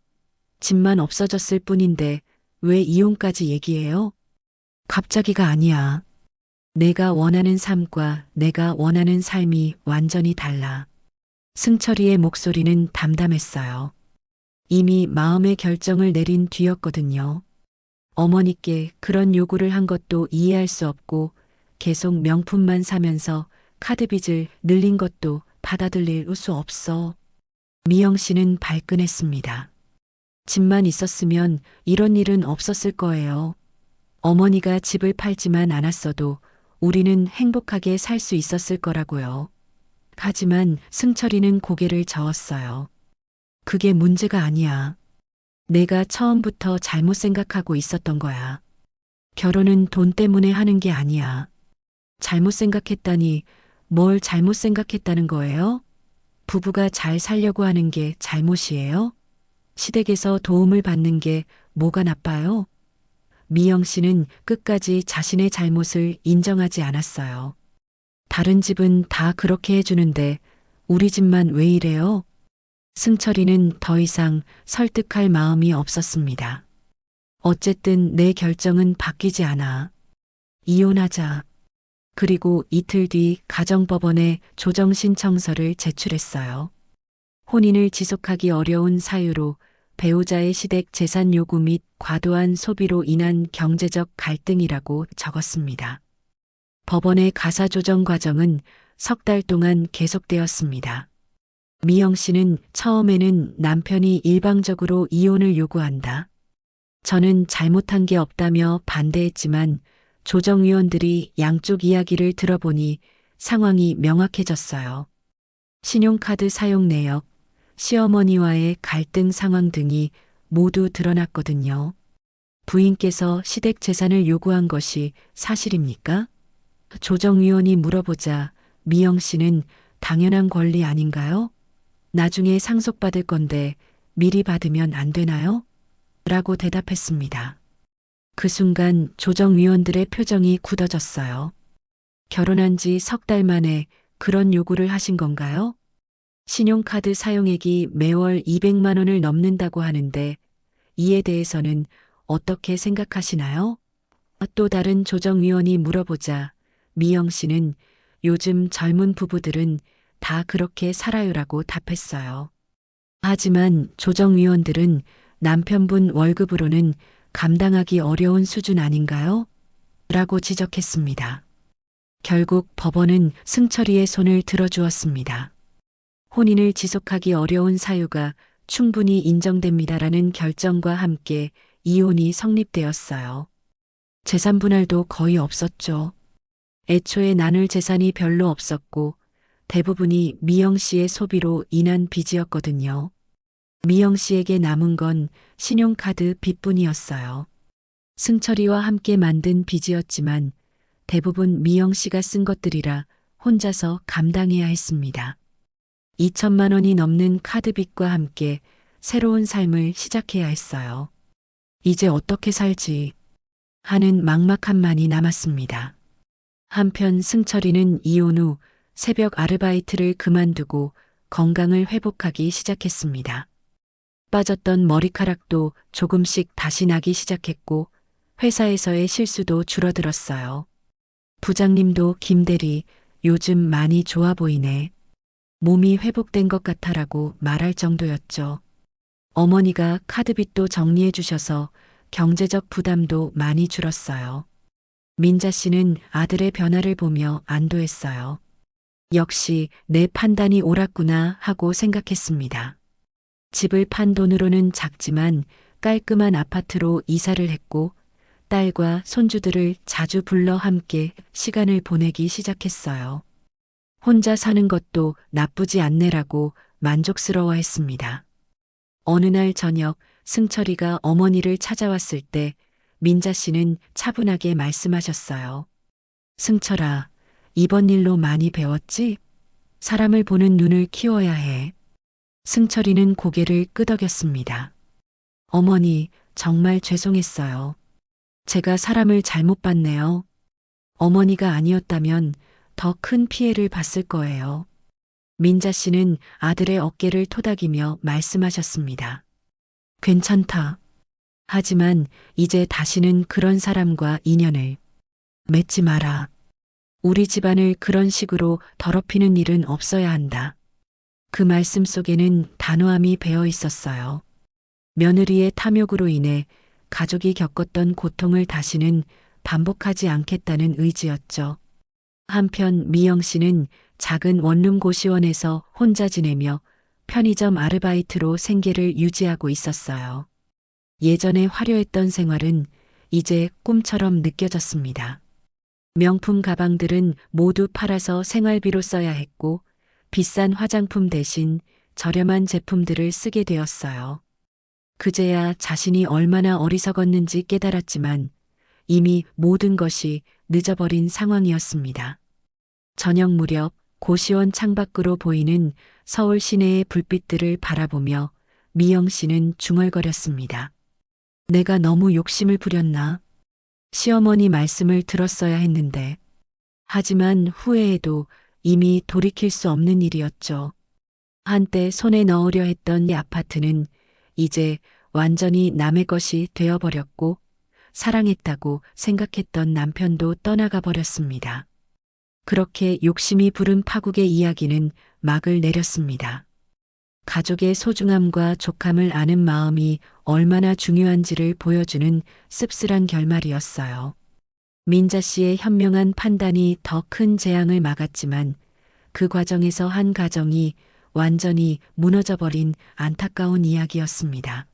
Speaker 1: 집만 없어졌을 뿐인데 왜 이혼까지 얘기해요? 갑자기가 아니야. 내가 원하는 삶과 내가 원하는 삶이 완전히 달라. 승철이의 목소리는 담담했어요. 이미 마음의 결정을 내린 뒤였거든요. 어머니께 그런 요구를 한 것도 이해할 수 없고 계속 명품만 사면서 카드빚을 늘린 것도 받아들일 수 없어. 미영 씨는 발끈했습니다. 집만 있었으면 이런 일은 없었을 거예요. 어머니가 집을 팔지만 않았어도 우리는 행복하게 살 수 있었을 거라고요. 하지만 승철이는 고개를 저었어요. 그게 문제가 아니야. 내가 처음부터 잘못 생각하고 있었던 거야. 결혼은 돈 때문에 하는 게 아니야. 잘못 생각했다니 뭘 잘못 생각했다는 거예요? 부부가 잘 살려고 하는 게 잘못이에요? 시댁에서 도움을 받는 게 뭐가 나빠요? 미영 씨는 끝까지 자신의 잘못을 인정하지 않았어요. 다른 집은 다 그렇게 해주는데 우리 집만 왜 이래요? 승철이는 더 이상 설득할 마음이 없었습니다. 어쨌든 내 결정은 바뀌지 않아. 이혼하자. 그리고 이틀 뒤 가정법원에 조정 신청서를 제출했어요. 혼인을 지속하기 어려운 사유로 배우자의 시댁 재산 요구 및 과도한 소비로 인한 경제적 갈등이라고 적었습니다. 법원의 가사 조정 과정은 석 달 동안 계속되었습니다. 미영 씨는 처음에는 남편이 일방적으로 이혼을 요구한다. 저는 잘못한 게 없다며 반대했지만 조정위원들이 양쪽 이야기를 들어보니 상황이 명확해졌어요. 신용카드 사용 내역, 시어머니와의 갈등 상황 등이 모두 드러났거든요. 부인께서 시댁 재산을 요구한 것이 사실입니까? 조정위원이 물어보자 미영 씨는 당연한 권리 아닌가요? 나중에 상속받을 건데 미리 받으면 안 되나요? 라고 대답했습니다. 그 순간 조정위원들의 표정이 굳어졌어요. 결혼한 지 석 달 만에 그런 요구를 하신 건가요? 신용카드 사용액이 매월 200만 원을 넘는다고 하는데 이에 대해서는 어떻게 생각하시나요? 또 다른 조정위원이 물어보자 미영 씨는 요즘 젊은 부부들은 다 그렇게 살아요라고 답했어요. 하지만 조정위원들은 남편분 월급으로는 감당하기 어려운 수준 아닌가요? 라고 지적했습니다. 결국 법원은 승철이의 손을 들어주었습니다. 혼인을 지속하기 어려운 사유가 충분히 인정됩니다라는 결정과 함께 이혼이 성립되었어요. 재산 분할도 거의 없었죠. 애초에 나눌 재산이 별로 없었고 대부분이 미영 씨의 소비로 인한 빚이었거든요. 미영 씨에게 남은 건 신용카드 빚뿐이었어요. 승철이와 함께 만든 빚이었지만 대부분 미영 씨가 쓴 것들이라 혼자서 감당해야 했습니다. 2천만 원이 넘는 카드빚과 함께 새로운 삶을 시작해야 했어요. 이제 어떻게 살지 하는 막막함만이 남았습니다. 한편 승철이는 이혼 후 새벽 아르바이트를 그만두고 건강을 회복하기 시작했습니다. 빠졌던 머리카락도 조금씩 다시 나기 시작했고 회사에서의 실수도 줄어들었어요. 부장님도 김대리 요즘 많이 좋아 보이네. 몸이 회복된 것 같아라고 말할 정도였죠. 어머니가 카드빚도 정리해 주셔서 경제적 부담도 많이 줄었어요. 민자 씨는 아들의 변화를 보며 안도했어요. 역시 내 판단이 옳았구나 하고 생각했습니다. 집을 판 돈으로는 작지만 깔끔한 아파트로 이사를 했고 딸과 손주들을 자주 불러 함께 시간을 보내기 시작했어요. 혼자 사는 것도 나쁘지 않네라고 만족스러워했습니다. 어느 날 저녁 승철이가 어머니를 찾아왔을 때 민자 씨는 차분하게 말씀하셨어요. 승철아, 이번 일로 많이 배웠지? 사람을 보는 눈을 키워야 해. 승철이는 고개를 끄덕였습니다. 어머니, 정말 죄송했어요. 제가 사람을 잘못 봤네요. 어머니가 아니었다면 더 큰 피해를 봤을 거예요. 민자 씨는 아들의 어깨를 토닥이며 말씀하셨습니다. 괜찮다. 하지만 이제 다시는 그런 사람과 인연을 맺지 마라. 우리 집안을 그런 식으로 더럽히는 일은 없어야 한다. 그 말씀 속에는 단호함이 배어 있었어요. 며느리의 탐욕으로 인해 가족이 겪었던 고통을 다시는 반복하지 않겠다는 의지였죠. 한편 미영 씨는 작은 원룸 고시원에서 혼자 지내며 편의점 아르바이트로 생계를 유지하고 있었어요. 예전에 화려했던 생활은 이제 꿈처럼 느껴졌습니다. 명품 가방들은 모두 팔아서 생활비로 써야 했고 비싼 화장품 대신 저렴한 제품들을 쓰게 되었어요. 그제야 자신이 얼마나 어리석었는지 깨달았지만 이미 모든 것이 늦어버린 상황이었습니다. 저녁 무렵 고시원 창밖으로 보이는 서울 시내의 불빛들을 바라보며 미영 씨는 중얼거렸습니다. 내가 너무 욕심을 부렸나? 시어머니 말씀을 들었어야 했는데. 하지만 후회해도 이미 돌이킬 수 없는 일이었죠. 한때 손에 넣으려 했던 이 아파트는 이제 완전히 남의 것이 되어버렸고 사랑했다고 생각했던 남편도 떠나가 버렸습니다. 그렇게 욕심이 부른 파국의 이야기는 막을 내렸습니다. 가족의 소중함과 족함을 아는 마음이 얼마나 중요한지를 보여주는 씁쓸한 결말이었어요. 민자 씨의 현명한 판단이 더 큰 재앙을 막았지만 그 과정에서 한 가정이 완전히 무너져버린 안타까운 이야기였습니다.